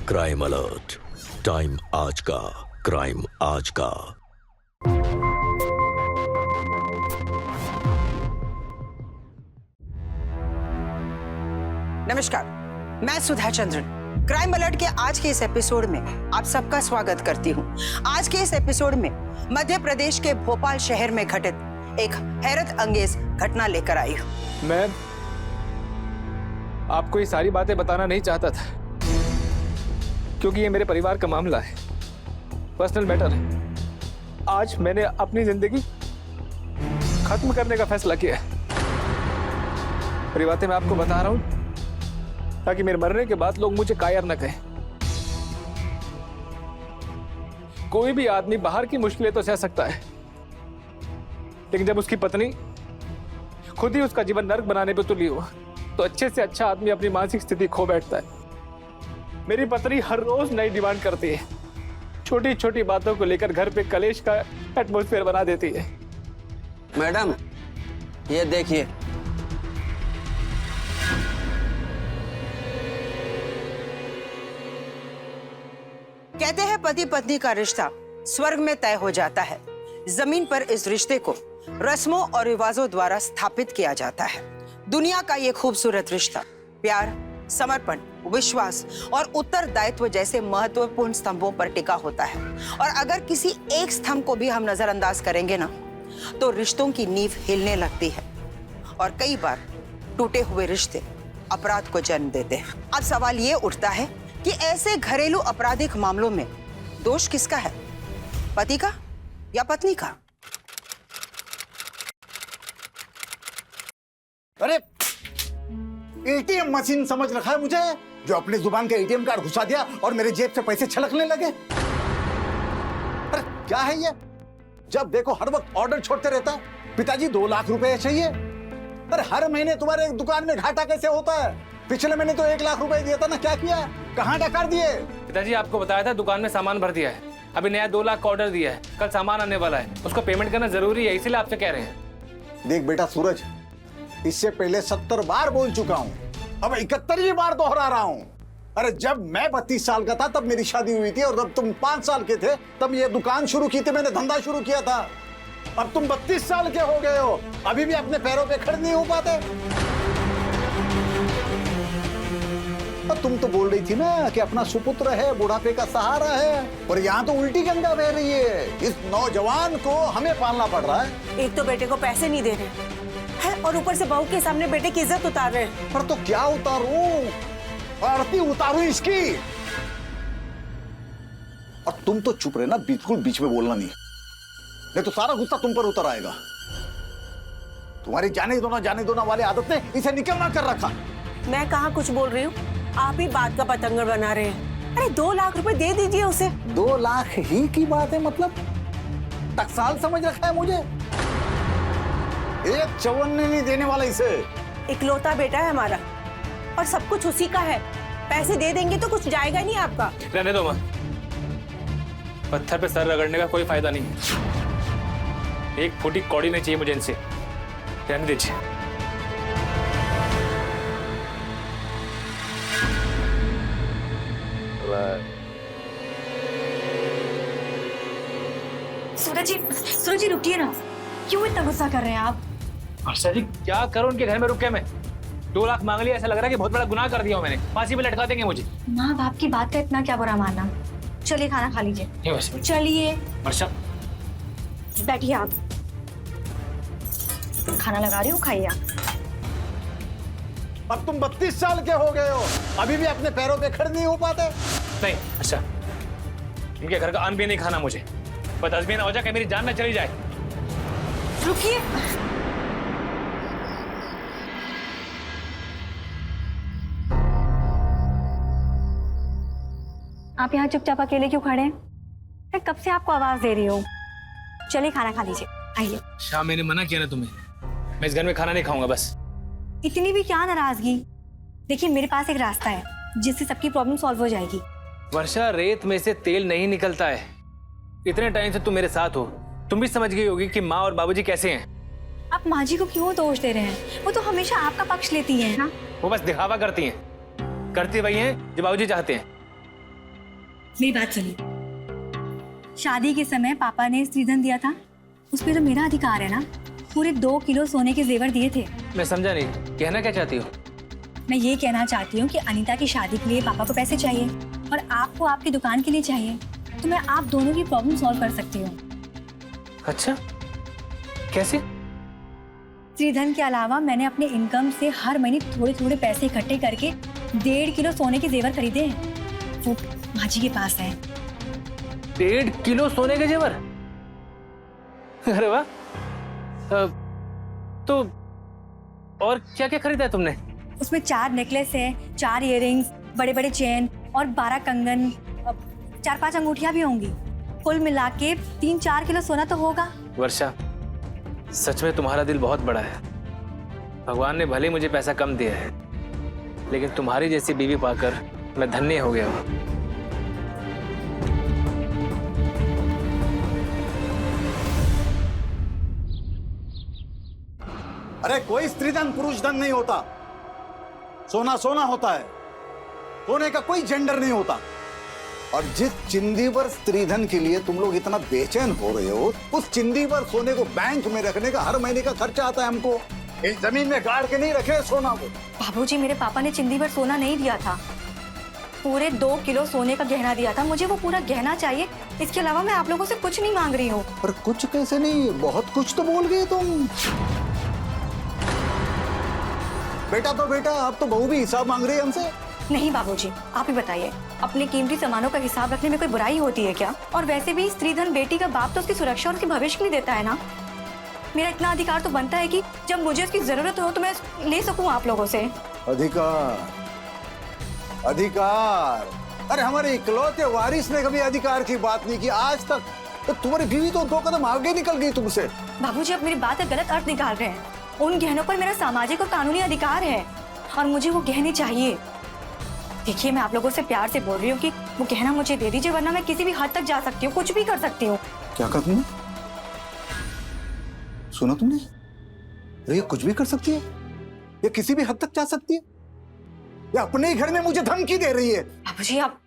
Crime alert, time आज का, crime आज का। नमस्कार, मैं सुधा चंद्रन क्राइम अलर्ट के आज के इस एपिसोड में आप सबका स्वागत करती हूं। आज के इस एपिसोड में मध्य प्रदेश के भोपाल शहर में घटित एक हैरत अंगेज घटना लेकर आई हूं। मैं आपको ये सारी बातें बताना नहीं चाहता था क्योंकि ये मेरे परिवार का मामला है, पर्सनल मैटर है। आज मैंने अपनी जिंदगी खत्म करने का फैसला किया है। ये बातें मैं आपको बता रहा हूं ताकि मेरे मरने के बाद लोग मुझे कायर न कहें। कोई भी आदमी बाहर की मुश्किलें तो सह सकता है, लेकिन जब उसकी पत्नी खुद ही उसका जीवन नर्क बनाने पर तुली हो तो अच्छे से अच्छा आदमी अपनी मानसिक स्थिति खो बैठता है। मेरी पत्नी हर रोज नई डिमांड करती है, छोटी छोटी बातों को लेकर घर पे कलेश का एटमॉस्फेयर बना देती है। मैडम, ये देखिए, कहते हैं पति पत्नी का रिश्ता स्वर्ग में तय हो जाता है, जमीन पर इस रिश्ते को रस्मों और रिवाजों द्वारा स्थापित किया जाता है। दुनिया का ये खूबसूरत रिश्ता प्यार, समर्पण, विश्वास और उत्तरदायित्व जैसे महत्वपूर्ण स्तंभों पर टिका होता है। और अगर किसी एक स्तंभ को भी हम नजरअंदाज करेंगे ना, तो रिश्तों की नींव हिलने लगती है और कई बार टूटे हुए रिश्ते अपराध को जन्म देते हैं। अब सवाल ये उठता है कि ऐसे घरेलू आपराधिक मामलों में दोष किसका है, पति का या पत्नी का? अरे एटीएम मशीन समझ रखा है मुझे, जो अपने जुबान का एटीएम कार्ड घुसा दिया और मेरे जेब से पैसे छलकने लगे। अरे क्या है ये, जब देखो हर वक्त ऑर्डर छोड़ते रहता है। पिताजी 2 लाख रुपए चाहिए। अरे हर महीने तुम्हारे दुकान में घाटा कैसे होता है? पिछले महीने तो 1 लाख रुपए दिया था ना, क्या किया, कहाँ डकार दिए? पिताजी आपको बताया था दुकान में सामान भर दिया है, अभी नया 2 लाख का ऑर्डर दिया है, कल सामान आने वाला है, उसको पेमेंट करना जरूरी है, इसीलिए आपसे कह रहे हैं। देख बेटा सूरज, इससे पहले 70 बार बोल चुका हूँ, अब 71वीं बार दोहरा रहा हूँ। अरे जब मैं 32 साल का था तब मेरी शादी हुई थी, और जब तुम 5 साल के थे तब ये दुकान शुरू की थी, मैंने धंधा शुरू किया था। अब तुम 32 साल के हो गए हो, अभी भी अपने पैरों पे खड़े नहीं हो पाते। तुम तो बोल रही थी ना कि अपना सुपुत्र है, बुढ़ापे का सहारा है, और यहाँ तो उल्टी गंगा बह रही है। इस नौजवान को हमें पालना पड़ रहा है। एक तो बेटे को पैसे नहीं दे रहे हैं और ऊपर से बहू के सामने बेटे की इज्जत उतार रहे हैं। पर तो क्या उतारूं, आरती उतारूं इसकी? और तुम तो चुप रहना, बिल्कुल बीच में बोलना नहीं तो सारा गुस्सा तुम पर उतर आएगा। तुम्हारी जाने दो ना वाली आदत ने इसे निकलना कर रखा। मैं कहाँ कुछ बोल रही हूँ, आप ही बात का पतंगर बना रहे हैं। अरे 2 लाख रुपए दे दीजिए उसे। 2 लाख ही की बात है, मतलब टकसाल समझ रखा है मुझे? एक चवन्ने नहीं देने वाला इसे। इकलौता बेटा है हमारा और सब कुछ उसी का है। पैसे दे देंगे तो कुछ जाएगा नहीं आपका। रहने दो माँ, पत्थर पे सर रगड़ने का कोई फायदा नहीं है। एक फूटी कौड़ी नहीं चाहिए मुझे इनसे, रहने दीजिए। सूरज जी रुकिए ना, क्यों इतना गुस्सा कर रहे हैं आप? वर्षा जी क्या करूं, उनके घर में रुक के मैं 2 लाख मांग लिया, ऐसा लग रहा है कि बहुत बड़ा गुनाह कर दिया मैंने, फांसी पे लटका देंगे मुझे। माँ बाप की बात का इतना क्या बुरा मानना। चलिए खाना खा लीजिए। चलिए वर्षा, बैठिए, आप खाना लगा रही हूँ, खाइए आप। अब तुम 32 साल के हो गए हो, अभी भी अपने पैरों पे खड़े नहीं हो पाते? नहीं अच्छा, इनके घर का अन्न भी नहीं खाना मुझे, पर तस्बीर ना हो जाए कि मेरी जान न चली जाए। रुकिए, आप यहाँ चुपचाप अकेले क्यों खड़े हैं? मैं कब से आपको आवाज दे रही हूँ। चलिए खाना खा लीजिए, आइए। शाम मैंने मना किया ना तुम्हें, मैं इस घर में खाना नहीं खाऊंगा बस। इतनी भी क्या नाराजगी? देखिए मेरे पास एक रास्ता है जिससे सबकी प्रॉब्लम सॉल्व हो जाएगी। वर्षा, रेत में से तेल नहीं निकलता है। इतने टाइम से तुम मेरे साथ हो, तुम भी समझ गई होगी कि माँ और बाबूजी कैसे हैं। आप माँ जी को क्यों दोष दे रहे हैं? वो तो हमेशा आपका पक्ष लेती हैं ना। वो बस दिखावा करती हैं, करती वही हैं जो बाबूजी चाहते हैं। मेरी बात सुनिए। शादी के समय पापा ने स्त्रीधन दिया था, उस पर तो मेरा अधिकार है ना। पूरे 2 किलो सोने के जेवर दिए थे। मैं समझा नहीं, कहना क्या चाहती हो? मैं ये कहना चाहती हूँ कि अनीता की शादी के लिए पापा को पैसे चाहिए और आपको आपकी दुकान के लिए चाहिए, तो मैं आप दोनों की प्रॉब्लम सॉल्व कर सकती हूँ। अच्छा, कैसे? स्त्रीधन के अलावा मैंने अपने इनकम से हर महीने थोड़े थोड़े पैसे इकट्ठे करके 1.5 किलो सोने के जेवर खरीदे हैं। वो माजी के पास है। 1.5 किलो सोने के जेवर? अरे वाह। तो और क्या क्या खरीदा है तुमने? उसमें 4 नेकलेस है, 4 इयररिंग्स, बड़े बड़े चेन और 12 कंगन, 4-5 अंगूठियां भी होंगी। कुल मिला के 3-4 किलो सोना तो होगा। वर्षा, सच में तुम्हारा दिल बहुत बड़ा है। भगवान ने भले मुझे पैसा कम दिया है, लेकिन तुम्हारी जैसी बीवी पाकर मैं धन्य हो गया हूँ। अरे कोई स्त्रीधन पुरुष धन नहीं होता, सोना सोना होता है। सोने का कोई जेंडर नहीं होता। और जिस चिंदी पर स्त्रीधन के लिए तुम लोग इतना बेचैन हो रहे हो, उस चिंदी पर सोने को बैंक में रखने का हर महीने का खर्चा आता है हमको। इस जमीन में गाड़ के नहीं रखे सोना को। बाबूजी, मेरे पापा ने चिंदी पर सोना नहीं दिया था, पूरे 2 किलो सोने का गहना दिया था। मुझे वो पूरा गहना चाहिए। इसके अलावा मैं आप लोगों से कुछ नहीं मांग रही हूँ। पर कुछ कैसे नहीं, बहुत कुछ तो बोल गए तुम। बेटा तो बेटा, अब तो बहू भी हिसाब मांग रही है हमसे। नहीं बाबूजी, आप ही बताइए, अपने कीमती सामानों का हिसाब रखने में कोई बुराई होती है क्या? और वैसे भी स्त्रीधन बेटी का बाप तो उसकी सुरक्षा और उसके भविष्य के लिए देता है ना। मेरा इतना अधिकार तो बनता है कि जब मुझे उसकी जरूरत हो तो मैं ले सकूं आप लोगों से। अधिकार, अधिकार? अरे हमारे इकलौते वारिस ने कभी अधिकार की बात नहीं की आज तक। तो तुम्हारी बीवी तो 2 कदम आगे निकल गई तुमसे। बाबूजी, आप मेरी बात का गलत अर्थ निकाल रहे हैं। उन गहनों पर मेरा सामाजिक और कानूनी अधिकार है और मुझे वो गहने चाहिए। देखिए, मैं आप लोगों से प्यार से बोल रही हूँ कि वो गहना मुझे दे दीजिए, वरना मैं किसी भी हद तक जा सकती हूँ, कुछ भी कर सकती हूँ। क्या कहा तुमने? सुना तुमने? अरे ये कुछ भी कर सकती है, ये किसी भी हद तक जा सकती है, ये अपने ही घर में मुझे धमकी दे रही है। बाबूजी, आप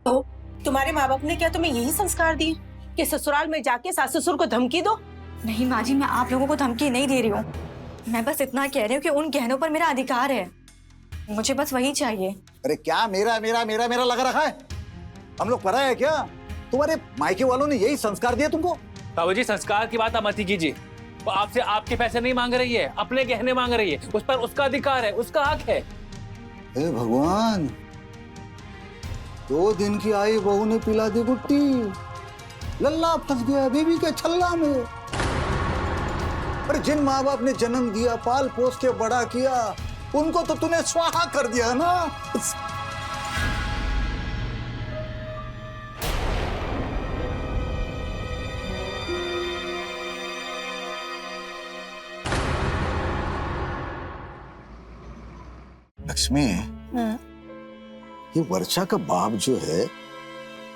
तो तुम्हारे माँ बाप ने क्या तुम्हें यही संस्कार दिए कि ससुराल में जाके सास ससुर को धमकी दो? नहीं माँ जी, मैं आप लोगों को धमकी नहीं दे रही हूँ। मैं बस इतना कह रही हूँ कि उन गहनों पर मेरा अधिकार है, मुझे बस वही चाहिए। अरे क्या मेरा मेरा मेरा मेरा लगा रखा है? हम लोग पराया है क्या? तुम्हारे मायके वालों ने यही संस्कार दिया तुमको? बाबूजी, संस्कार की बात आप मत ही कीजिए। वो आपसे आपके पैसे नहीं मांग रही है, अपने गहने मांग रही है। उस पर उसका अधिकार है, उसका हक है। हे भगवान, 2 दिन की आई बहू ने पिला दी गुट्टी, लल्ला फंस गया बीवी के छल्ला में। पर जिन माँ बाप ने जन्म दिया, पाल पोस के बड़ा किया, उनको तो तूने स्वाहा कर दिया ना। लक्ष्मी, ये वर्षा का बाप जो है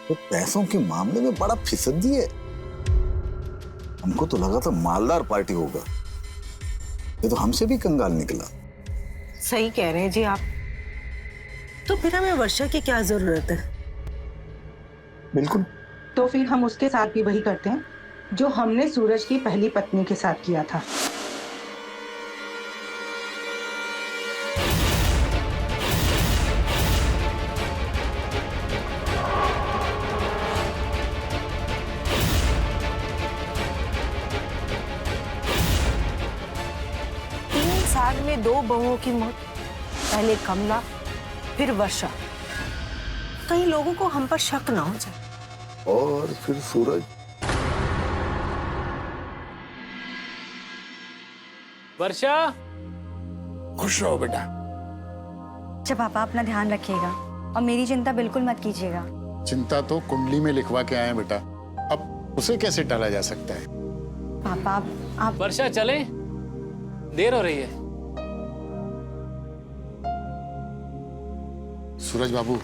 वो पैसों के मामले में बड़ा फिसदी है। हमको तो लगा था मालदार पार्टी होगा, ये तो हमसे भी कंगाल निकला। सही कह रहे हैं जी आप। तो फिर हमें वर्षा की क्या जरूरत है? बिल्कुल। तो फिर हम उसके साथ भी वही करते हैं जो हमने सूरज की पहली पत्नी के साथ किया था। साल में 2 बहुओं की मौत, पहले कमला फिर वर्षा। कई लोगों को हम पर शक ना हो जाए। और फिर सूरज। वर्षा, खुश रहो बेटा। अच्छा पापा, अपना ध्यान रखिएगा और मेरी चिंता बिल्कुल मत कीजिएगा। चिंता तो कुंडली में लिखवा के आए हैं बेटा, अब उसे कैसे टाला जा सकता है? पापा आप वर्षा चले, देर हो रही है। सूरज बाबू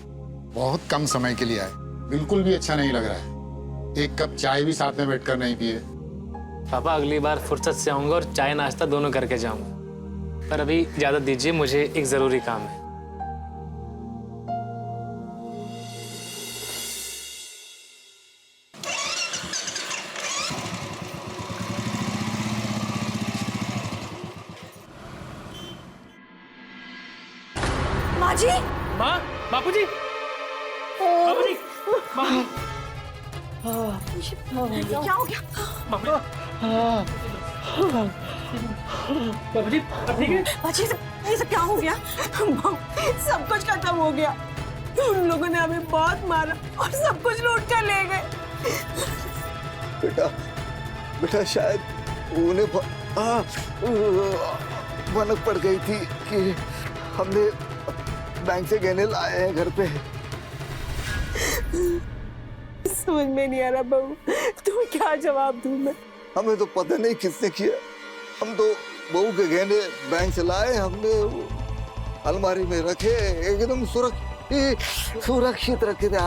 बहुत कम समय के लिए आए, बिल्कुल भी अच्छा नहीं लग रहा है। 1 कप चाय भी साथ में बैठकर नहीं पिए। पापा, अगली बार फुर्सत से आऊंगा और चाय नाश्ता दोनों करके जाऊंगा, पर अभी इजाजत दीजिए, मुझे एक जरूरी काम है। बाबूजी, माँ, बापूजी, बापूजी, माँ, क्या हो गया? बापूजी, अब ठीक है? बाजी ये सब क्या हो गया? सब कुछ खत्म हो गया। उन लोगों ने हमें बहुत मारा और सब कुछ लूट कर ले गए। बेटा बेटा शायद उन्हें भनक पड़ गई थी कि हमने बैंक से गहने लाए हैं घर पे। समझ में नहीं आ रहा बहू, तुम्हें क्या जवाब दूं मैं? हमें तो पता नहीं किसने किया। हम तो बहू के गहने बैंक से लाए, हमने वो अलमारी में रखे, एकदम सुरक्षित रखे थे।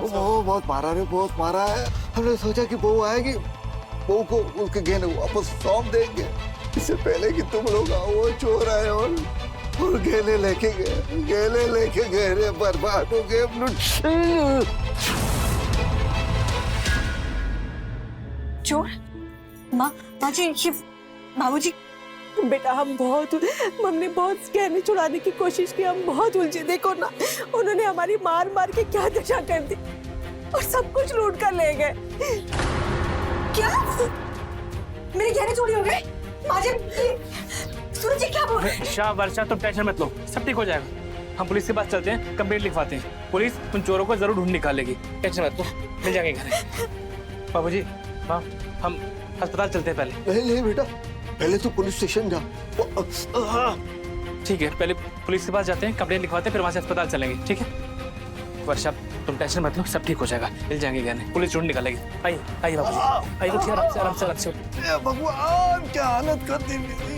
वो बहुत मारा रे, बहुत मारा है। हमने सोचा कि बहू आएगी, बहू को उसके गहने वापस सौंप देंगे, इससे पहले कि तुम लोग आओ। वो चोर आए और गहने लेके गए रे, बर्बाद हो गए। चोर? माँ जी, बाबूजी, बेटा हमने बहुत गहने चुराने की कोशिश की, हम बहुत उलझे। देखो ना, उन्होंने हमारी मार मार के क्या दशा कर दी और सब कुछ लूट कर ले गए। क्या? मेरे गहने चोरी हो गए? माँ जी, सूरज जी क्या बोल रहे हैं? शाह, वर्षा, तुम टेंशन मत लो, सब ठीक हो जाएगा। हम पुलिस के पास चलते हैं, कंप्लेंट लिखवाते हैं। पुलिस उन चोरों को जरूर ढूंढ निकालेगी, टेंशन मत लो, मिल जाएंगे घर। बाबूजी, माँ, हम अस्पताल चलते हैं पहले। नहीं बेटा, पहले तो पुलिस स्टेशन जा। ठीक है, पहले पुलिस के पास जाते हैं, कंप्लेंट लिखवाते हैं, फिर वहां से अस्पताल चलेंगे, ठीक है? वर्षा, तुम टेंशन मत लो, सब ठीक हो जाएगा, मिल जाएंगे गहने, पुलिस ढूंढ निकालेगी। आइए आइए बाबूजी, आइए, उठिए, आराम से आराम से। भगवान, क्या हालत कर दी मेरी।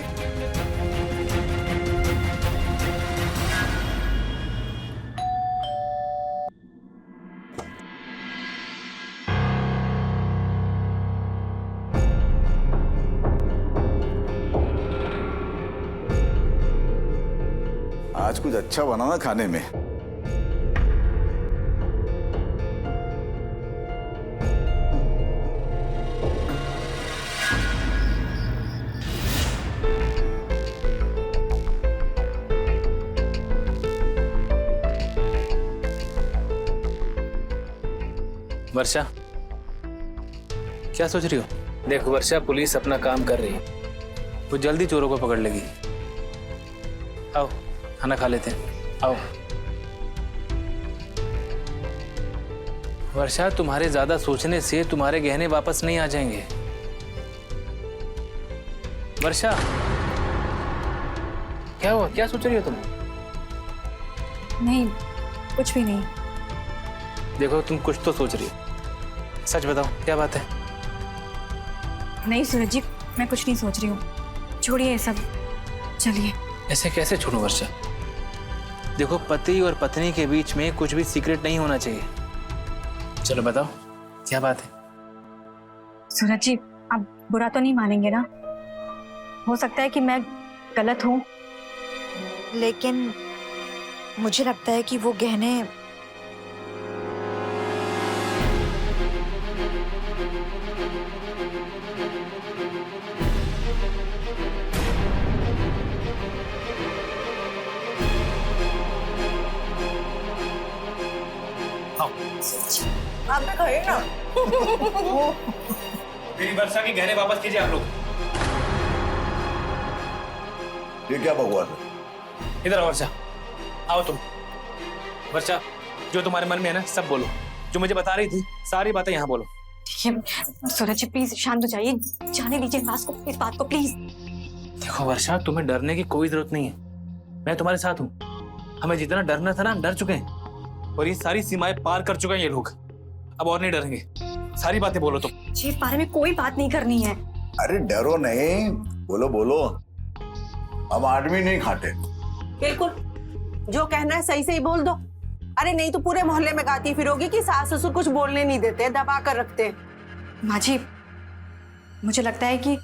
आज कुछ अच्छा बनाना खाने में। वर्षा, क्या सोच रही हो? देखो वर्षा, पुलिस अपना काम कर रही है, वो जल्दी चोरों को पकड़ लेगी। आओ खाना खा लेते हैं, आओ। वर्षा, तुम्हारे ज्यादा सोचने से तुम्हारे गहने वापस नहीं आ जाएंगे। वर्षा, क्या हुआ? क्या सोच रही हो तुम? नहीं, कुछ भी नहीं। देखो, तुम कुछ तो सोच रही हो, सच बताओ क्या बात है? नहीं सूरज जी, मैं कुछ नहीं सोच रही हूँ, छोड़िए ये सब, चलिए। ऐसे कैसे छोड़ो वर्षा? देखो, पति और पत्नी के बीच में कुछ भी सीक्रेट नहीं होना चाहिए। चलो बताओ क्या बात है? सूरज जी, आप बुरा तो नहीं मानेंगे ना? हो सकता है कि मैं गलत हूँ, लेकिन मुझे लगता है कि वो गहने आपने कहे ना। मेरी वर्षा के गहने वापस कीजिए आप लोग। ये क्या बकवास है? इधर आओ वर्षा, आओ तुम। वर्षा, जो तुम्हारे मन में है ना सब बोलो, जो मुझे बता रही थी सारी बातें यहाँ बोलो। ठीक है सूरज जी, प्लीज शांत हो जाइए, जाने दीजिए इस बात को प्लीज। देखो वर्षा, तुम्हें डरने की कोई जरूरत नहीं है, मैं तुम्हारे साथ हूँ। हमें जितना डरना था ना, हम डर चुके हैं, और ये सारी सीमाएं पार कर चुके हैं ये लोग, अब और नहीं डरेंगे। सारी बातें बोलो तुम। जी, इस बारे में कोई बात नहीं करनी है। अरे डरो नहीं, बोलो बोलो, हम आदमी नहीं खाते। बिल्कुल, जो कहना है सही से ही बोल दो। अरे नहीं तो पूरे मोहल्ले में गाती फिरोगी कि सास ससुर कुछ बोलने नहीं देते, दबा कर रखते हैं। माँ जी, मुझे लगता है कि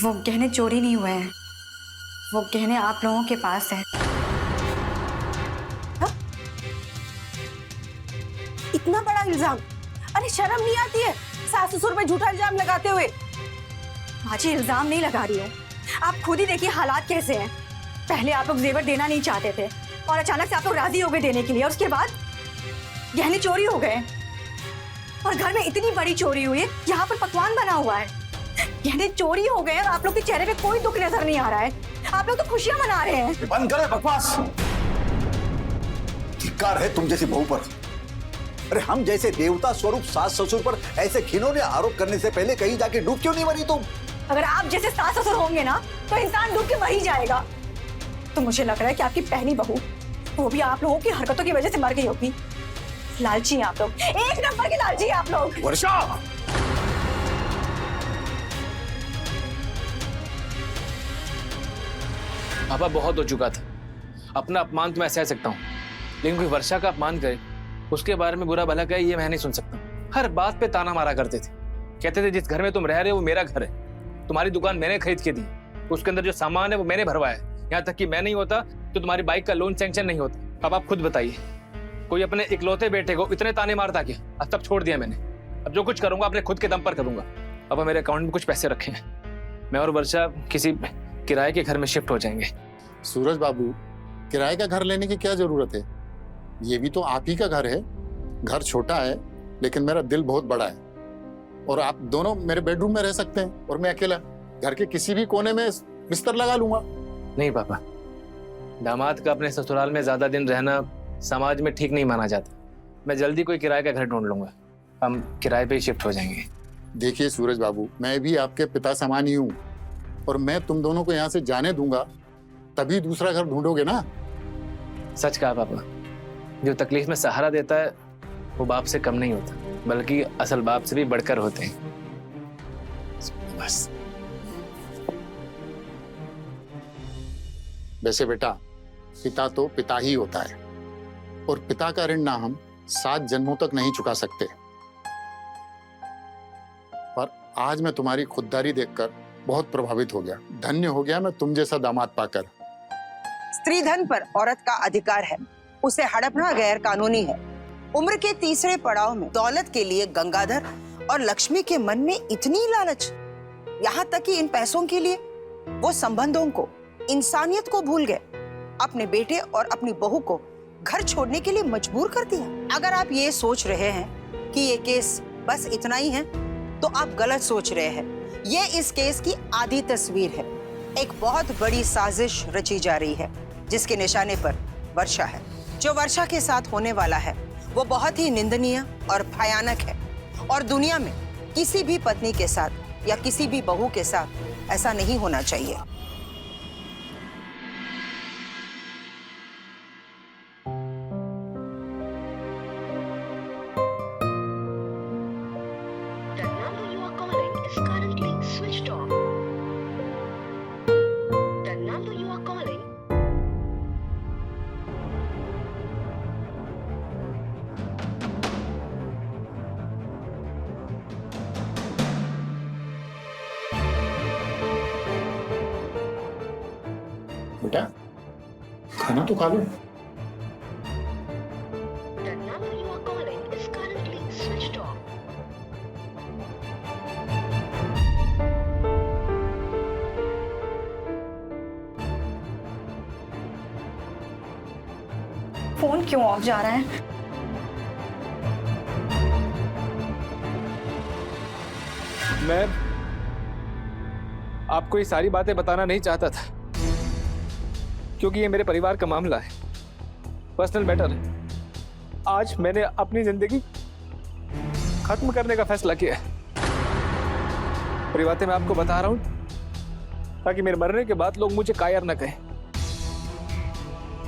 वो गहने चोरी नहीं हुए हैं, वो गहने आप लोगों के पास है। इतना बड़ा इल्जाम! अरे शर्म नहीं आती है सास ससुर पे झूठा इल्जाम लगाते हुए? माँ जी, इल्जाम नहीं लगा रही हूँ, आप खुद ही देखिए हालात कैसे हैं। पहले आप लोग जेवर देना नहीं चाहते थे और अचानक से आप लोग राजी हो गए देने के लिए, और उसके बाद गहने चोरी हो गए और घर में इतनी बड़ी चोरी हुई है, यहाँ पर पकवान बना हुआ है, गहने चोरी हो गए और आप लोग के चेहरे पे कोई दुख नजर नहीं आ रहा है। आप लोग तो खुशियां मना रहे हैं। बंद करे बकवास। धिक्कार है तुम जैसी बहू पर। अरे हम जैसे देवता स्वरूप सास ससुर पर ऐसे घिनौने आरोप करने से पहले कहीं जाके डूब क्यों नहीं मरी तुम? अगर आप जैसे सास ससुर होंगे ना तो इंसान डूब के मर ही जाएगा। तो मुझे लग रहा है कि आपकी पहली बहू, वो भी आप लोगों की हरकतों की वजह से मर गई होगी। लालची हैं आप लोग, एक नंबर के लालची हैं आप लोग। वर्षा, पापा बहुत हो चुका था, अपना अपमान तो मैं सह सकता हूँ, लेकिन कोई वर्षा का अपमान करे, उसके बारे में बुरा भला कहे, ये मैं नहीं सुन सकता। हर बात पे ताना मारा करते थे, कहते थे जिस घर में तुम रह रहे हो वो मेरा घर है, तुम्हारी दुकान मैंने खरीद के दी, उसके अंदर जो सामान है वो मैंने भरवाया, यहाँ तक कि मैं नहीं होता तो तुम्हारी बाइक का लोन सैंक्शन नहीं होता। अब आप खुद बताइए, कोई अपने इकलौते बेटे को इतने ताने मारता क्या? अब सब छोड़ दिया मैंने, अब जो कुछ करूंगा अपने खुद के दम पर करूंगा। अब मेरे अकाउंट में कुछ पैसे रखे हैं, मैं और वर्षा किसी किराए के घर में शिफ्ट हो जाएंगे। सूरज बाबू, किराए का घर लेने की क्या जरूरत है? ये भी तो आप ही का घर है। घर छोटा है लेकिन मेरा दिल बहुत बड़ा है, और आप दोनों मेरे बेडरूम में रह सकते हैं और मैं अकेला घर के किसी भी कोने में बिस्तर लगा लूंगा। नहीं पापा, दामाद का अपने ससुराल में ज्यादा दिन रहना समाज में ठीक नहीं माना जाता। मैं जल्दी कोई किराए का घर ढूंढ लूंगा, हम किराए पे ही शिफ्ट हो जाएंगे। देखिए सूरज बाबू, मैं भी आपके पिता समान ही हूँ, और मैं तुम दोनों को यहाँ से जाने दूंगा तभी दूसरा घर ढूंढोगे ना। सच कहा पापा, जो तकलीफ में सहारा देता है वो बाप से कम नहीं होता, बल्कि असल बाप से भी बढ़कर होते हैं। बस वैसे बेटा, पिता तो पिता ही होता है, और पिता का ऋण ना हम 7 जन्मों तक नहीं चुका सकते। पर आज मैं तुम्हारी खुददारी देखकर बहुत प्रभावित हो गया। धन्य हो गया मैं तुम जैसा दामाद पाकर। स्त्री धन पर औरत का अधिकार है, उसे हड़पना गैर कानूनी है। उम्र के तीसरे पड़ाव में दौलत के लिए गंगाधर और लक्ष्मी के मन में इतनी लालच, यहाँ तक कि इन पैसों के लिए वो संबंधों को, इंसानियत को भूल गए, अपने बेटे और अपनी बहू को घर छोड़ने के लिए मजबूर कर दिया। अगर आप ये सोच रहे हैं कि ये केस बस इतना ही है तो आप गलत सोच रहे हैं। ये इस केस की आधी तस्वीर है। एक बहुत बड़ी साजिश रची जा रही है जिसके निशाने पर वर्षा है। जो वर्षा के साथ होने वाला है वो बहुत ही निंदनीय और भयानक है, और दुनिया में किसी भी पत्नी के साथ या किसी भी बहू के साथ ऐसा नहीं होना चाहिए। The number you are calling is currently switched off. The number you are calling. बेटा, खाना तो खा लो। The number you are calling is currently switched off. Phone क्यों ऑफ जा रहा है? मैं आपको ये सारी बातें बताना नहीं चाहता था, क्योंकि ये मेरे परिवार का मामला है, पर्सनल मैटर है। आज मैंने अपनी जिंदगी खत्म करने का फैसला किया है। और ये बातें मैं आपको बता रहा हूं ताकि मेरे मरने के बाद लोग मुझे कायर न कहें।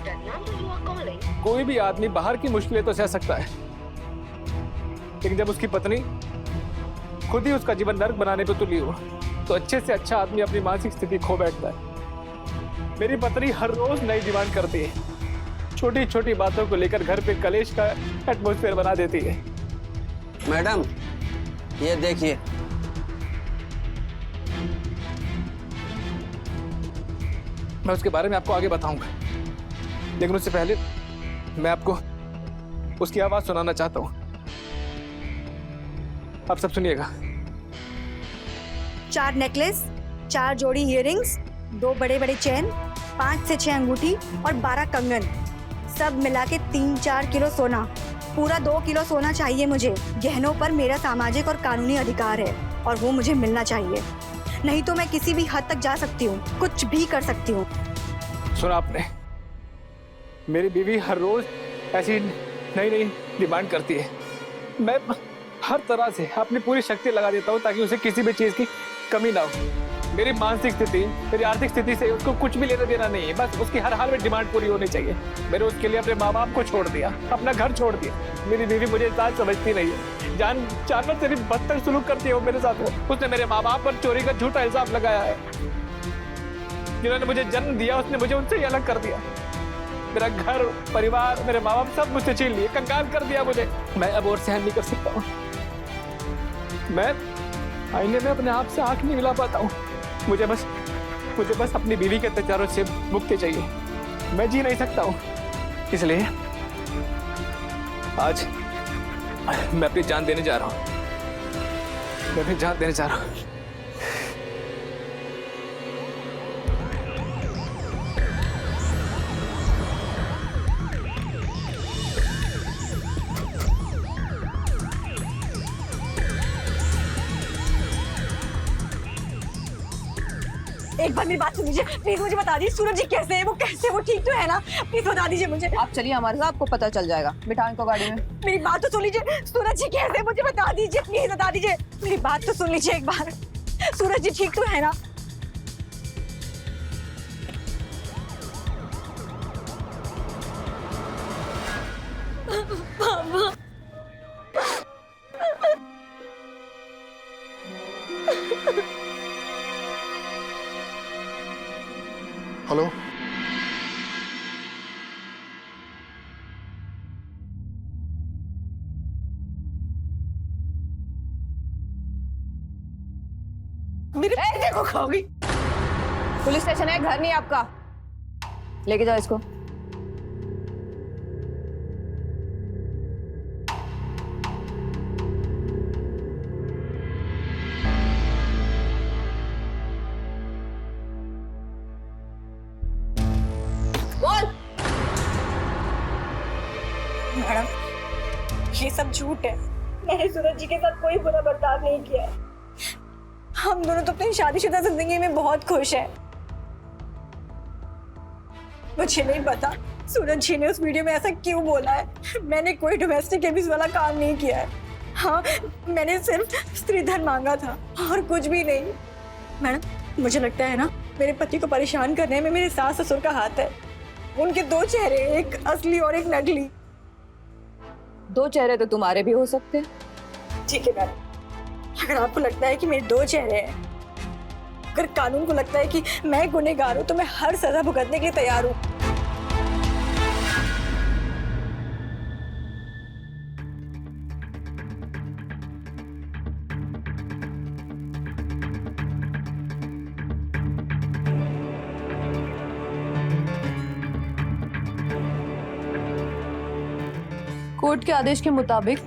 The number you are calling. कोई भी आदमी बाहर की मुश्किलें तो सह सकता है, लेकिन जब उसकी पत्नी खुद ही उसका जीवन नर्क बनाने पे तुली हो तो अच्छे से अच्छा आदमी अपनी मानसिक स्थिति खो बैठता है। मेरी पत्नी हर रोज नई डिमांड करती है, छोटी छोटी बातों को लेकर घर पे कलेश का एटमॉस्फेयर बना देती है। मैडम, ये देखिए। मैं उसके बारे में आपको आगे बताऊंगा, लेकिन उससे पहले मैं आपको उसकी आवाज सुनाना चाहता हूं। आप सब सुनिएगा। 4 नेकलेस, 4 जोड़ी इयररिंग्स, 2 बड़े बड़े चेन, 5 से 6 अंगूठी और 12 कंगन, सब मिला के 3-4 किलो सोना, पूरा 2 किलो सोना चाहिए मुझे। गहनों पर मेरा सामाजिक और कानूनी अधिकार है और वो मुझे मिलना चाहिए, नहीं तो मैं किसी भी हद तक जा सकती हूँ, कुछ भी कर सकती हूँ। सुना आपने, मेरी बीवी हर रोज ऐसी नई नई डिमांड करती है। मैं हर तरह से अपनी पूरी शक्ति लगा देता हूँ ताकि उसे किसी भी चीज की कमी ना हो। मेरी मानसिक स्थिति, मेरी आर्थिक स्थिति से उसको कुछ भी लेना देना नहीं है, बस उसकी हर हाल में डिमांड पूरी होनी चाहिए। मैंने उसके लिए अपने माँ बाप को छोड़ दिया, अपना घर छोड़ दिया। मेरी बीवी मुझे इंसान समझती नहीं है, जानवर से भी बदतर सुलूक करती है वो मेरे साथ। उसने मेरे माँ बाप पर चोरी का झूठा इल्जाम लगाया है। जिन्होंने मुझे जन्म दिया उसने मुझे उनसे ही अलग कर दिया। मेरा घर, परिवार, मेरे माँ बाप सब मुझसे छीन लिए, कंगाल कर दिया मुझे। मैं अब और सहन नहीं कर सकता हूँ। मैं आईने में अपने आप से आंख नहीं मिला पाता हूँ। मुझे बस अपनी बीवी के अत्याचारों से मुक्ति चाहिए। मैं जी नहीं सकता हूँ, इसलिए आज मैं अपनी जान देने जा रहा हूँ। मैं अपनी जान देने जा रहा हूँ। एक बार मेरी बात सुन लीजिए प्लीज, मुझे बता दीजिए सूरज जी कैसे है, वो कैसे, वो ठीक तो है ना? प्लीज बता दीजिए मुझे। आप चलिए हमारे साथ, आपको पता चल जाएगा। बिठाओ इनको गाड़ी में। मेरी बात तो सुन लीजिए, सूरज जी कैसे है मुझे बता दीजिए, प्लीज बता दीजिए। मेरी बात तो सुन लीजिए एक बार, सूरज जी ठीक तो है ना? हेलो, मेरे देखो खाओगी। पुलिस स्टेशन है, घर नहीं आपका। लेके जाओ इसको। बोल। मैडम ये सब झूठ है, मैंने सूरज जी के साथ कोई बुरा बर्ताव नहीं किया है। हम दोनों तो अपनी शादीशुदा जिंदगी में बहुत खुश हैं। मुझे नहीं पता सूरज जी ने उस वीडियो में ऐसा क्यों बोला है। मैंने कोई डोमेस्टिक एब्यूज वाला काम नहीं किया है। हाँ, मैंने सिर्फ स्त्री धन मांगा था और कुछ भी नहीं। मैडम मुझे लगता है ना मेरे पति को परेशान करने में मेरे सास ससुर का हाथ है। उनके 2 चेहरे, एक असली और एक नकली। 2 चेहरे तो तुम्हारे भी हो सकते हैं। ठीक है मैडम, अगर आपको लगता है कि मेरे 2 चेहरे हैं, अगर कानून को लगता है कि मैं गुनहगार हूं, तो मैं हर सजा भुगतने के लिए तैयार हूं। कोर्ट के आदेश के मुताबिक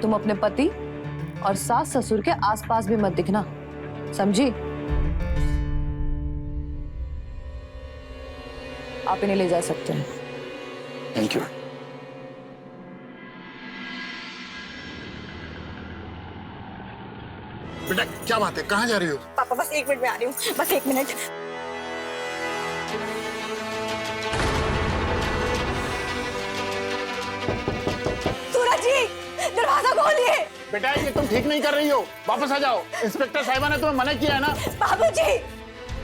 तुम अपने पति और सास ससुर के आसपास भी मत दिखना, समझी? आप इन्हें ले जा सकते हैं। Thank you. बेटा क्या बात है, कहाँ जा रही हो? पापा बस 1 मिनट में आ रही हूँ, बस 1 मिनट। सूरज जी दरवाजा खोलिए। बेटा ये तुम ठीक नहीं कर रही हो, वापस आ जाओ। इंस्पेक्टर साहिबा ने तुम्हें मना किया है ना। बाबूजी,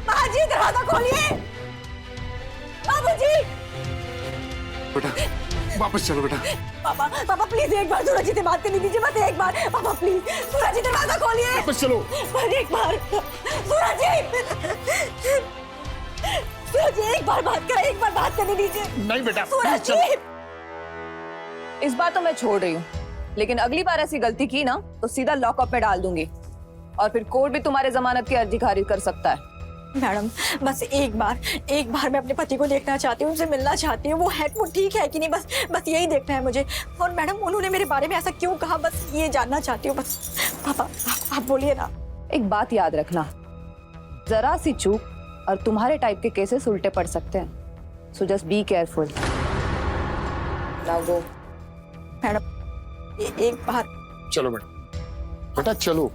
बाबूजी दरवाजा खोलिए। बाबूजी। बेटा वापस चलो बेटा। पापा पापा प्लीज एक बार सूरज जी से बात करने दीजिए, बस एक बार। पापा प्लीज सूरज जी दरवाजा खोलिए। वापस चलो। बस एक बार सूरज जी। सूरज जी एक बार बात करें, एक बार बात करने दीजिए। नहीं बेटा सूरज चलो। जी। इस बार तो मैं छोड़ रही हूँ, लेकिन अगली बार ऐसी गलती की ना तो सीधा लॉकअप में डाल दूंगी और फिर कोर्ट भी तुम्हारे जमानत की अर्जी खारिज कर सकता है। मैडम बस एक बार मैं अपने पति को देखना चाहती हूँ, उनसे मिलना चाहती हूँ। वो ठीक है कि नहीं, बस यही देखना है मुझे। और मैडम उन्होंने मेरे बारे में ऐसा क्यों कहा, बस ये जानना चाहती हूँ। बस पापा आप बोलिए ना। एक बात याद रखना, जरा सी चूक और तुम्हारे टाइप के केसेस उल्टे पड़ सकते हैं। So just be careful. Now go. Madam एक बात, चलो बेटा, बेटा चलो।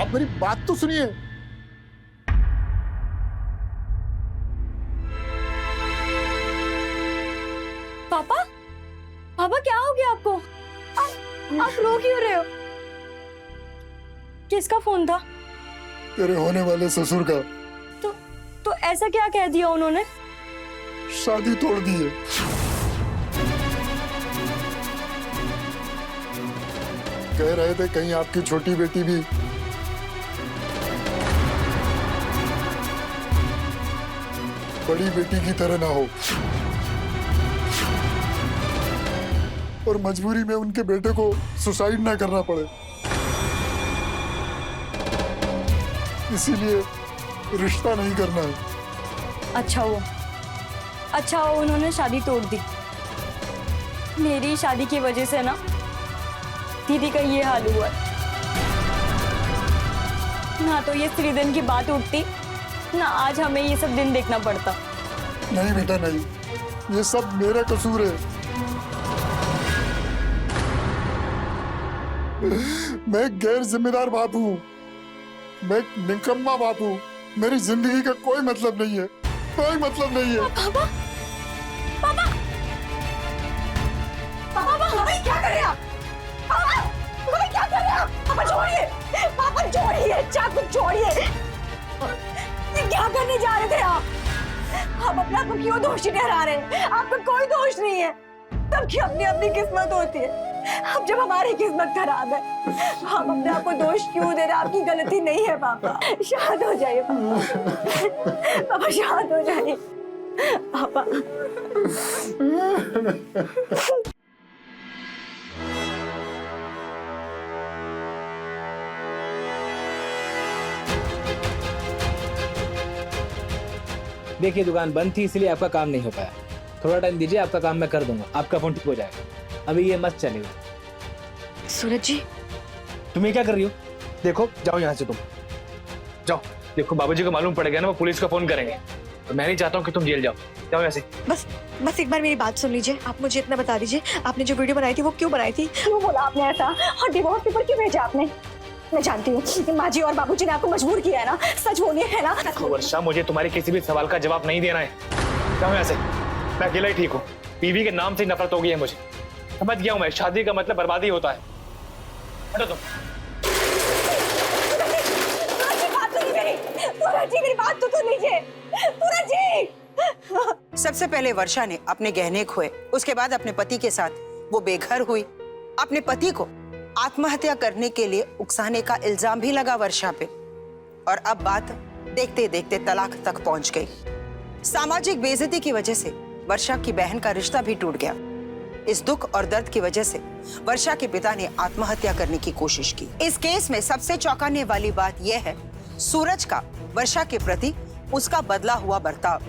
आप मेरी बात तो सुनिए। पापा, पापा क्या हो गया आपको? आप रो क्यों रहे हो? किसका फोन था? तेरे होने वाले ससुर का। तो ऐसा क्या कह दिया उन्होंने? शादी तोड़ दी है। कह रहे थे कहीं आपकी छोटी बेटी भी बड़ी बेटी की तरह ना हो, और मजबूरी में उनके बेटे को सुसाइड ना करना पड़े, इसीलिए रिश्ता नहीं करना है। अच्छा हुआ उन्होंने शादी तोड़ दी। मेरी शादी की वजह से ना दीदी का ये हाल हुआ। ना तो ये स्त्रीधन की बात उठती, ना आज हमें ये सब दिन देखना पड़ता। नहीं बेटा नहीं, ये सब मेरा कसूर है। मैं गैर जिम्मेदार बाप हूँ, मैं निकम्मा बाप हूँ। मेरी जिंदगी का कोई मतलब नहीं है, कोई मतलब नहीं है। पापा, पापा, पापा, हमें क्या कर रहे हैं आप? पापा, हमें क्या कर रहे हैं आप? पापा छोड़िए, पापा छोड़िए, चाकू छोड़िए। ये क्या करने जा रहे थे आप? आप अपने आप को क्यों दोषी ठहरा रहे हैं? आपका कोई दोष नहीं है। सबकी अपनी अपनी किस्मत होती है। अब जब हमारी किस्मत खराब है, हम अपने आप को दोष क्यों दे रहे हैं? आपकी गलती नहीं है पापा। शांत हो जाइए पापा। पापा शांत हो जाइए पापा। देखिए दुकान बंद थी इसलिए आपका काम नहीं हो पाया। थोड़ा टाइम दीजिए, आपका काम मैं कर दूंगा, आपका फोन ठीक हो जाएगा। अभी ये मत चलेगा। सूरज जी, तुम ये क्या कर रही हो? देखो जाओ यहाँ से, तुम जाओ। देखो बाबूजी को मालूम पड़ गया ना, वो पुलिस को फोन करेंगे। तो मैं नहीं चाहता हूँ कि तुम जेल जाओ। जाओ यहाँ से। बस एक बार मेरी बात सुन लीजिए। आप मुझे इतना बता दीजिए, आपने जो वीडियो बनाई थी वो क्यों बनाई थी? क्यों बोला आपने ऐसा? और डिवोर्स पेपर क्यों भेजा आपने? मैं जानती हूँ कि माँ जी और बाबूजी ने आपको मजबूर किया है ना। सच बोलिए, है ना? वर्षा, मुझे तुम्हारे किसी भी सवाल का जवाब नहीं देना है। जाओ यहाँ से। मैं अकेला ही ठीक हूँ। बीवी के नाम से नफरत हो गई है मुझे। समझ गया हूँ मैं, शादी का मतलब बर्बादी होता है। हटो तुम। मेरी बात तो सुन लीजिए। सूरज जी, सबसे पहले वर्षा ने अपने गहने खोए, उसके बाद अपने पति के साथ वो बेघर हुई। अपने पति को आत्महत्या करने के लिए उकसाने का इल्जाम भी लगा वर्षा पे, और अब बात देखते देखते तलाक तक पहुंच गई। सामाजिक बेइज्जती की वजह से वर्षा की बहन का रिश्ता भी टूट गया। इस दुख और दर्द की वजह से वर्षा के पिता ने आत्महत्या करने की कोशिश की। इस केस में सबसे चौंकाने वाली बात यह है सूरज का वर्षा के प्रति उसका बदला हुआ बर्ताव।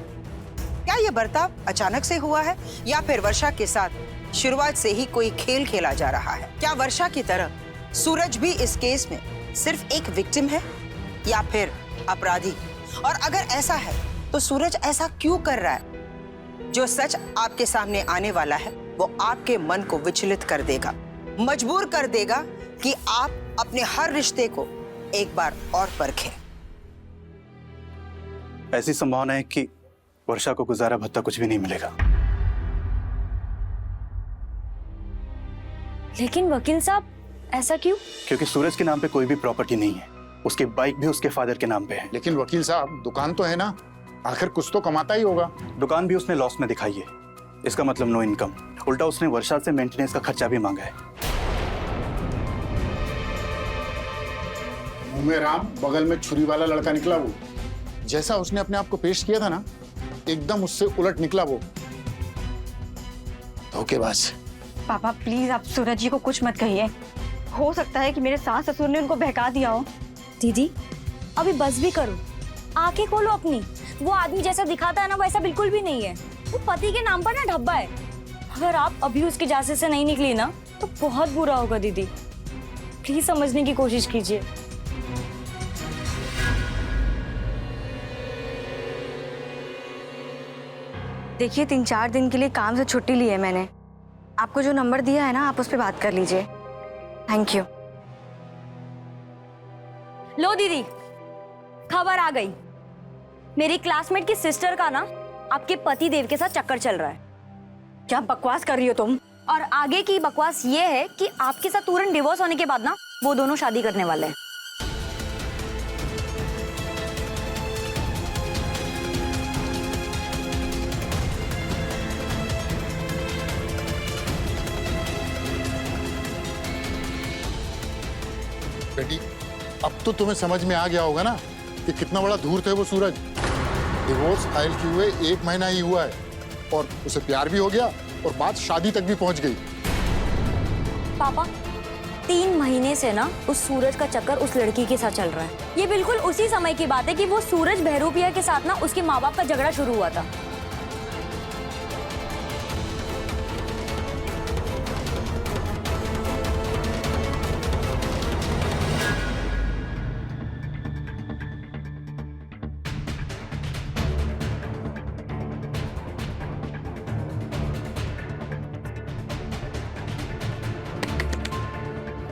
क्या यह बर्ताव अचानक से हुआ है या फिर वर्षा के साथ शुरुआत से ही कोई खेल खेला जा रहा है? क्या वर्षा की तरह सूरज भी इस केस में सिर्फ एक विक्टिम है या फिर अपराधी? और अगर ऐसा है तो सूरज ऐसा क्यों कर रहा है? जो सच आपके सामने आने वाला है वो आपके मन को विचलित कर देगा, मजबूर कर देगा कि आप अपने हर रिश्ते को एक बार और परखें। ऐसी संभावना है कि वर्षा को गुजारा भत्ता कुछ भी नहीं मिलेगा। लेकिन वकील साहब, ऐसा क्यों? क्योंकि सूरज के नाम पे कोई भी प्रॉपर्टी नहीं है। उसकी बाइक भी उसके फादर के नाम पे है। लेकिन वकील साहब, दुकान तो है ना, आखिर कुछ तो कमाता ही होगा। दुकान भी उसने लॉस में दिखाई है। इसका मतलब नो इनकम। उल्टा उसने वर्षा से मेंटेनेंस का खर्चा भी मांगा है। मुंह में राम, बगल में छुरी वाला लड़का निकला वो। जैसा उसने अपने आप को पेश किया था ना, एकदम उससे उलट निकला वो। धोखेबाज। पापा प्लीज आप सूरज जी को कुछ मत कहिए। हो सकता है कि मेरे सास ससुर ने उनको बहका दिया हो। दीदी अभी बस भी करो, आंखें खोलो अपनी। वो आदमी जैसा दिखाता है ना, वैसा बिल्कुल भी नहीं है। वो पति के नाम पर ना ढब्बा है। अगर आप अभी उसके जासे से नहीं निकली ना, तो बहुत बुरा होगा दीदी। प्लीज समझने की कोशिश कीजिए। देखिए 3-4 दिन के लिए काम से छुट्टी ली है मैंने। आपको जो नंबर दिया है ना, आप उस पर बात कर लीजिए। Thank you. लो दीदी, खबर आ गई। मेरी क्लासमेट की सिस्टर का ना आपके पति देव के साथ चक्कर चल रहा है। क्या बकवास कर रही हो तुम? और आगे की बकवास ये है कि आपके साथ तुरंत डिवोर्स होने के बाद ना वो दोनों शादी करने वाले हैं। बेटी, अब तो तुम्हें समझ में आ गया होगा ना कि कितना बड़ा धूर्त है वो सूरज। डिवोर्स फाइल किए हुए 1 महीना ही हुआ है और उसे प्यार भी हो गया और बात शादी तक भी पहुंच गई। पापा 3 महीने से ना उस सूरज का चक्कर उस लड़की के साथ चल रहा है। ये बिल्कुल उसी समय की बात है कि वो सूरज बहरूपिया के साथ ना उसके माँ बाप का झगड़ा शुरू हुआ था।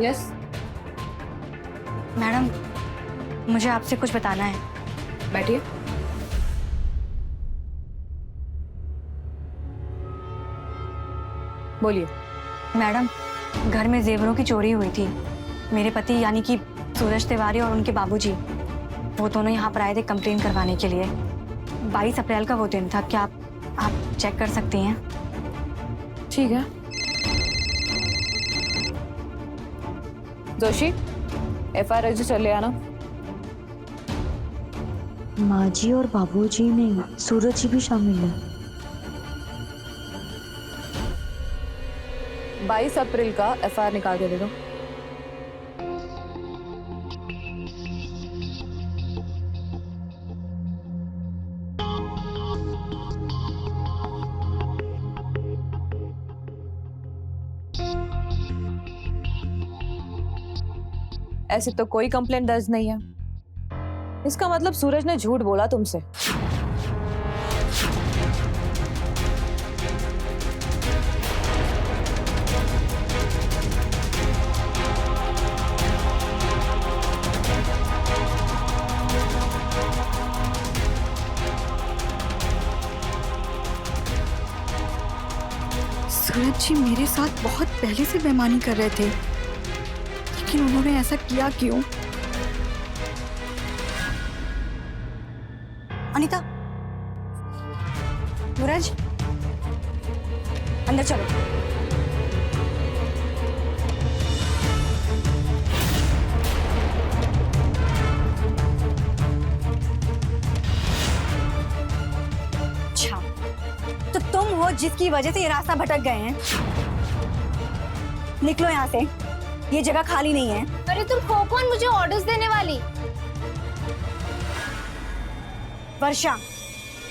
यस मैडम, मुझे आपसे कुछ बताना है। बैठिए। बोलिए। मैडम, घर में जेवरों की चोरी हुई थी। मेरे पति यानी कि सूरज तिवारी और उनके बाबूजी, वो दोनों यहाँ पर आए थे कंप्लेन करवाने के लिए। 22 अप्रैल का वो दिन था। क्या आप चेक कर सकती हैं? ठीक है। जोशी, FIR रजिस्टर ले आना। माँ जी और बाबूजी नहीं, सूरज जी भी शामिल है। 22 अप्रैल का FIR निकाल के दे दो। ऐसे तो कोई कंप्लेंट दर्ज नहीं है। इसका मतलब सूरज ने झूठ बोला तुमसे। सूरज जी मेरे साथ बहुत पहले से बेईमानी कर रहे थे, लेकिन उन्होंने ऐसा किया क्यों? अनीता, सूरज, अंदर चलो। अच्छा, तो तुम हो जिसकी वजह से ये रास्ता भटक गए हैं। निकलो यहाँ से, ये जगह खाली नहीं है। अरे तुम हो कौन मुझे ऑर्डर्स देने वाली? वर्षा,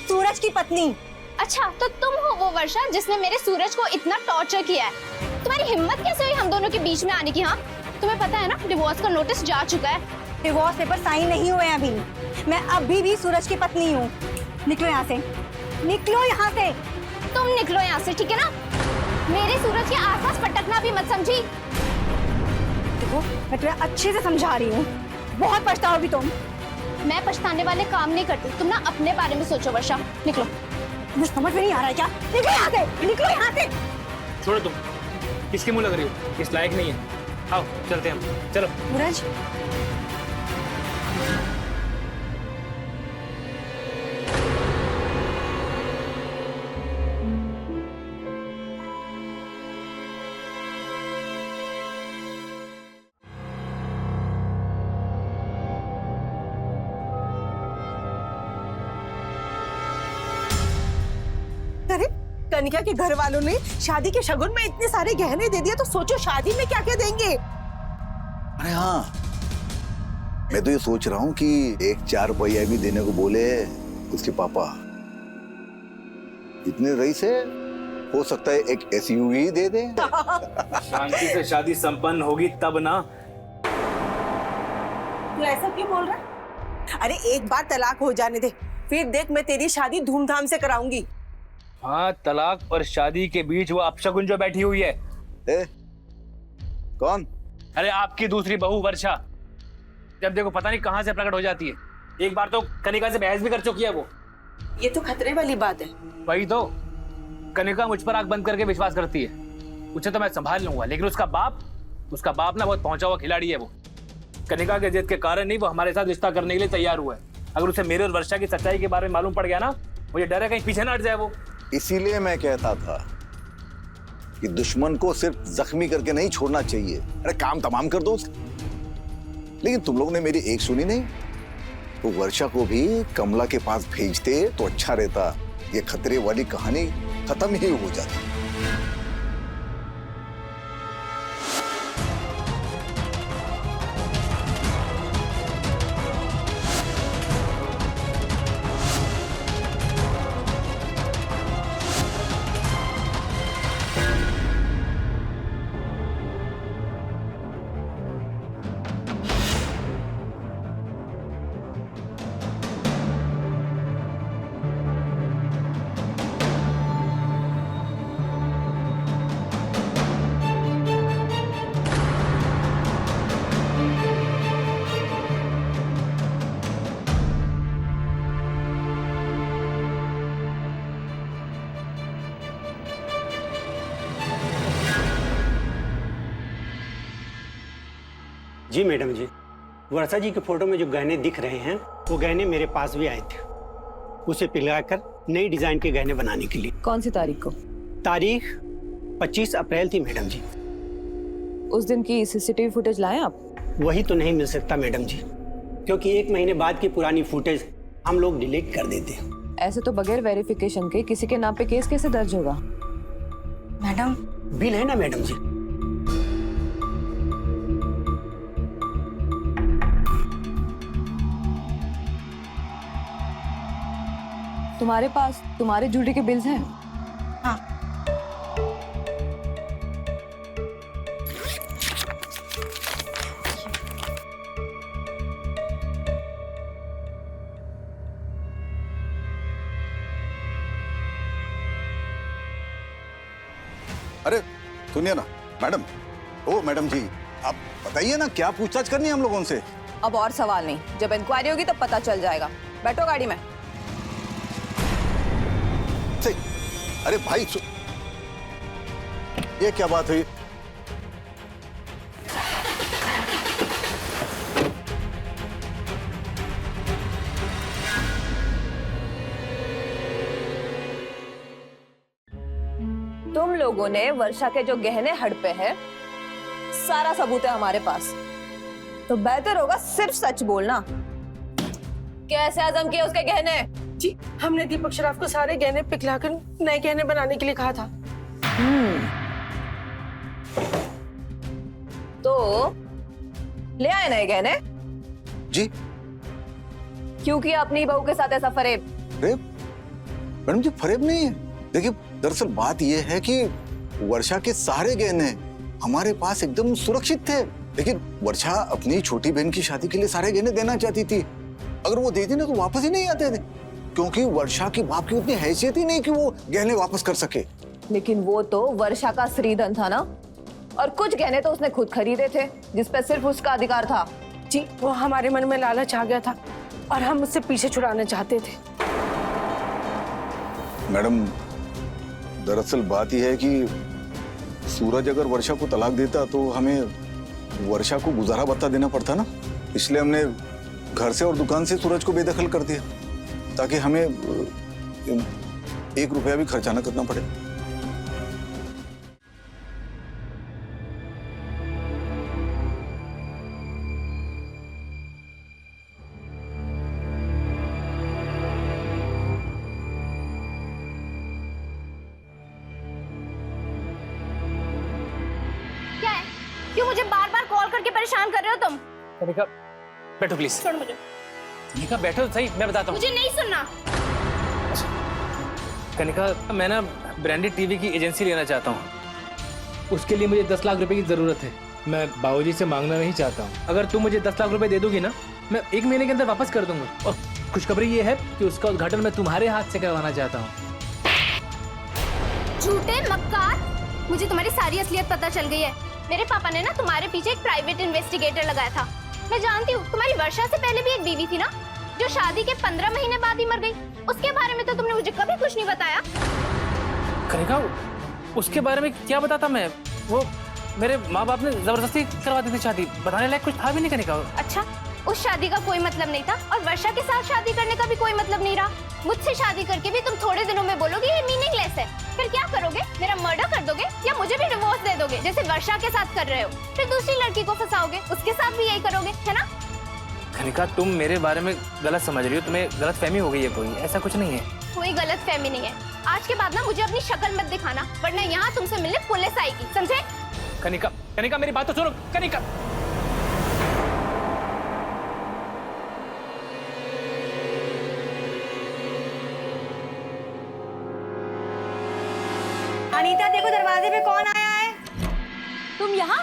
सूरज की पत्नी। अच्छा, तो तुम हो वो वर्षा जिसने मेरे सूरज को इतना टॉर्चर किया है। तुम्हारी हिम्मत कैसे हुई हम दोनों के बीच में आने की? हाँ, तुम्हें पता है ना डिवोर्स का नोटिस जा चुका है। डिवोर्स पेपर साइन नहीं हुए अभी। मैं अभी भी सूरज की पत्नी हूँ। निकलो यहाँ से, निकलो यहाँ से। तुम निकलो यहाँ से, ठीक है ना? मेरे सूरज के आसपास पटकना भी मत, समझी? देखो मैं तुम्हें अच्छे से समझा रही हूँ, बहुत पछताओगी तुम। मैं पछताने वाले काम नहीं करती, तुम ना अपने बारे में सोचो। वर्षा निकलो। मुझे समझ में नहीं आ रहा है क्या? निकलो यहाँ से, निकलो यहाँ से। छोड़ो तुम, किसके मुंह लग रही हो? इस लायक नहीं है। आओ चलते हैं हम, चलो। सूरज अरे कनिका के घर वालों ने शादी के शगुन में इतने सारे गहने दे दिए, तो सोचो शादी में क्या क्या देंगे। अरे हाँ, मैं तो ये सोच रहा हूँ कि एक 4 पहिया भी देने को बोले उसके पापा। इतने रईस है, हो सकता है एक SUV दे दे। शांति से शादी संपन्न होगी तब ना। तू ऐसा क्यों बोल रहा है? अरे एक बार तलाक हो जाने दे, फिर देख मैं तेरी शादी धूमधाम से कराऊंगी। हाँ, तलाक और शादी के बीच वो अपशगुन जो बैठी हुई है। कौन? अरे आपकी दूसरी बहू वर्षा, जब देखो पता नहीं कहां से प्रकट हो जाती है। एक बार तो कनिका से बहस भी कर चुकी है वो। ये तो खतरे वाली बात है। वही तो, कनिका मुझ पर आंख बंद करके विश्वास करती है। उसे तो मैं संभाल लूंगा, लेकिन उसका बाप ना बहुत पहुंचा हुआ खिलाड़ी है वो। कनिका के जिद के कारण नहीं वो हमारे साथ रिश्ता करने के लिए तैयार हुआ है। अगर उसे मेरे और वर्षा की सच्चाई के बारे में मालूम पड़ गया ना, मुझे डर है कहीं पीछे ना हट जाए वो। इसीलिए मैं कहता था कि दुश्मन को सिर्फ जख्मी करके नहीं छोड़ना चाहिए, अरे काम तमाम कर दो उसका। लेकिन तुम लोगों ने मेरी एक सुनी नहीं। तो वर्षा को भी कमला के पास भेजते तो अच्छा रहता, ये खतरे वाली कहानी खत्म ही हो जाती। जी मैडम जी, वर्षा जी के फोटो में जो गहने दिख रहे हैं वो गहने मेरे पास भी आए थे, उसे पिघलाकर नई डिजाइन के गहने बनाने के लिए। कौन सी तारीख को? तारीख 25 अप्रैल थी मैडम जी। उस दिन की CCTV फुटेज लाए आप? वही तो नहीं मिल सकता मैडम जी, क्योंकि 1 महीने बाद की पुरानी फुटेज हम लोग डिलीट कर देते हैं। ऐसे तो बगैर वेरिफिकेशन के किसी के नाम पे केस कैसे दर्ज होगा? मैडम बिल है ना मैडम जी? तुम्हारे पास तुम्हारे ज्वेलरी के बिल्स हैं? हाँ। अरे सुनिए ना मैडम, ओ मैडम जी, आप बताइए ना क्या पूछताछ करनी है हम लोगों से। अब और सवाल नहीं, जब इंक्वायरी होगी तब पता चल जाएगा। बैठो गाड़ी में। अरे भाई ये क्या बात हुई? तुम लोगों ने वर्षा के जो गहने हड़पे हैं, सारा सबूत है हमारे पास। तो बेहतर होगा सिर्फ सच बोलना। कैसे आजम किए उसके गहने? जी, हमने दीपक शराफ को सारे गहने पिघलाकर नए गहने बनाने के लिए कहा था। तो ले आए नए गहने? जी। क्यों किया अपनी बहू के साथ ऐसा फरेब? फरेब? मैडम जी फरेब नहीं है। देखिए दरअसल बात यह है कि वर्षा के सारे गहने हमारे पास एकदम सुरक्षित थे, लेकिन वर्षा अपनी छोटी बहन की शादी के लिए सारे गहने देना चाहती थी। अगर वो देती ना तो वापस ही नहीं आते थे, क्योंकि वर्षा की बाप की उतनी हैसियत ही नहीं कि वो गहने वापस कर सके। लेकिन वो तो वर्षा का श्रीधन था ना, और कुछ गहने तो उसने खुद खरीदे थे जिस पे सिर्फ उसका अधिकार था। जी, वो हमारे मन में लालच आ गया था और हम उससे पीछे छुड़ाना चाहते थे। मैडम, दरअसल बात यह है कि सूरज अगर वर्षा को तलाक देता तो हमें वर्षा को गुजारा भत्ता देना पड़ता ना, इसलिए हमने घर से और दुकान से सूरज को बेदखल कर दिया ताकि हमें 1 रुपया भी खर्चा न करना पड़े। क्या है? क्यों मुझे बार बार कॉल करके परेशान कर रहे हो तुम? कनिका, बैठो प्लीज। छोड़ मुझे। कनिका बैठो तो सही, मैं बताता हूँ। मुझे नहीं सुनना। कनिका, मैं ना ब्रांडेड टीवी की एजेंसी लेना चाहता हूँ। उसके लिए मुझे 10 लाख रुपए की जरूरत है। मैं बाबूजी से मांगना नहीं चाहता हूँ। अगर तुम मुझे 10 लाख रुपए दे दोगी ना, मैं 1 महीने के अंदर वापस कर दूंगा। और खुशखबरी ये है कि उसका उद्घाटन मैं तुम्हारे हाथ से करवाना चाहता हूँ। झूठे मक्कार, मुझे तुम्हारी सारी असलियत पता चल गई है। मेरे पापा ने ना तुम्हारे पीछे एक प्राइवेट इन्वेस्टिगेटर लगाया था। मैं जानती हूँ, तुम्हारी वर्षा से पहले भी एक बीवी थी ना, जो शादी के 15 महीने बाद ही मर गई। उसके बारे में तो तुमने मुझे कभी कुछ नहीं बताया। कनिका, उसके बारे में क्या बताता मैं? वो मेरे माँ बाप ने जबरदस्ती करवा दी थी शादी, बताने लायक कुछ था भी नहीं। कनिका, अच्छा, उस शादी का कोई मतलब नहीं था और वर्षा के साथ शादी करने का भी कोई मतलब नहीं रहा। मुझसे शादी करके भी तुम थोड़े दिनों में बोलोगे ये मीनिंगलेस है। फिर क्या करोगे? मेरा मर्डर कर दोगे या मुझे भी डिवोर्स दे दोगे जैसे वर्षा के साथ कर रहे हो? फिर दूसरी लड़की को फंसाओगे, उसके साथ भी यही करोगे, है ना? कनिका, तुम मेरे बारे में गलत समझ रही हो। तुम्हें गलत फहमी हो गई है। कोई ऐसा कुछ नहीं है। कोई गलत फहमी नहीं है। आज के बाद ना मुझे अपनी शक्ल मत दिखाना, वरना यहाँ तुमसे मिलने पुलिस आएगी, समझे? कनिका, कनिका मेरी बात तो सुनो। कनिका, अनीता, देखो दरवाजे पे कौन आया है। तुम यहाँ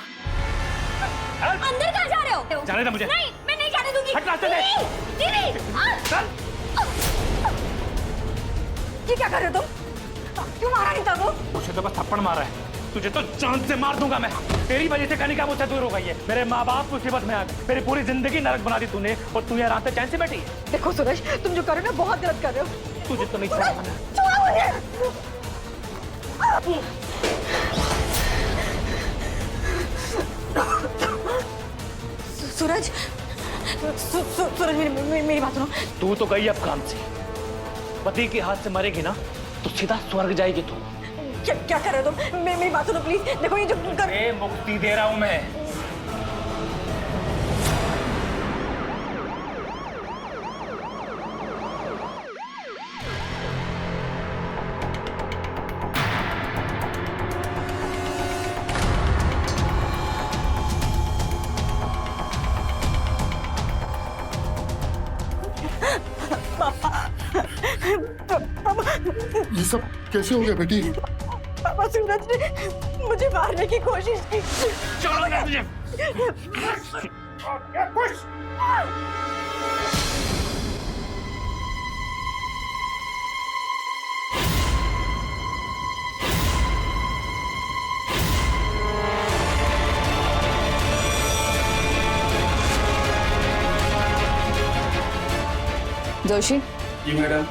अंदर कहाँ जा रहे हो? जाने दे मुझे। नहीं, मैं नहीं जाने दूंगी। हट रास्ते से। चल। ये क्या कर रहे हो तुम? क्यों मारा अनीता को? मुझे तो बस थप्पड़ मारा है। तुझे तो जान से मार दूंगा मैं। तेरी वजह से कनिका मुझसे दूर हो गई है। मेरे माँ बाप मुसीबत में आ गए। मेरी पूरी जिंदगी नरक बना दी तूने, और तू यहाँ आराम से चैन से बैठी है। देखो सूरज, तुम जो कर रहे हो बहुत गलत कर रहे हो। तुझे तो नहीं छोड़ा मैंने। छोड़ो मुझे। सूरज, सूरज, मेरी बात सुनो। तू तो गई अब काम से। पति के हाथ से मरेगी ना तो सीधा स्वर्ग जाएगी तू। क्या कर रहे हो तुम? मेरी बात सुनो प्लीज। देखो ये जो कर... मुक्ति दे रहा हूं मैं। ये सब कैसे हो गया बेटी? पापा, सूरज ने मुझे मारने की कोशिश की। चलो ना तुझे। जोशी जी मैडम।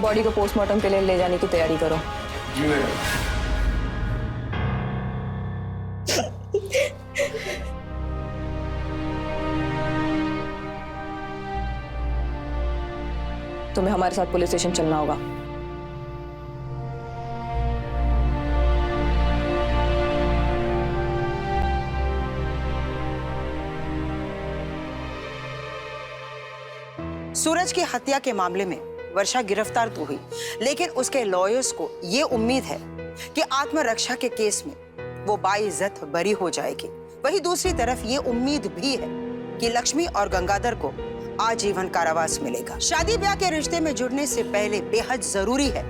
बॉडी को पोस्टमार्टम के लिए ले जाने की तैयारी करो। जी मैडम। तुम्हें हमारे साथ पुलिस स्टेशन चलना होगा। सूरज की हत्या के मामले में वर्षा गिरफ्तार तो हुई, लेकिन उसके लॉयर्स को ये उम्मीद है कि आत्मरक्षा के केस में वो बाइज्जत बरी हो जाएगी। वहीं दूसरी तरफ ये उम्मीद भी है कि लक्ष्मी और गंगाधर को आजीवन कारावास मिलेगा। शादी ब्याह के रिश्ते में जुड़ने से पहले बेहद जरूरी है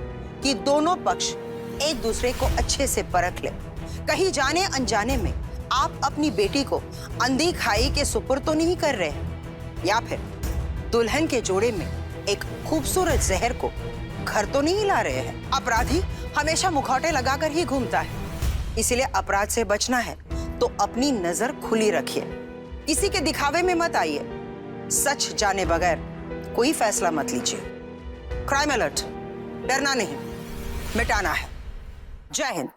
कि दोनों पक्ष एक दूसरे को अच्छे से परख ले। कहीं जाने अनजाने में आप अपनी बेटी को अंधी खाई के सुपुर्द तो नहीं कर रहे हैं, या फिर दुल्हन के जोड़े में एक खूबसूरत जहर को घर तो नहीं ला रहे हैं। अपराधी हमेशा मुखौटे लगाकर ही घूमता है। इसीलिए अपराध से बचना है तो अपनी नजर खुली रखिए, किसी के दिखावे में मत आइए, सच जाने बगैर कोई फैसला मत लीजिए। क्राइम अलर्ट, डरना नहीं, मिटाना है। जय हिंद।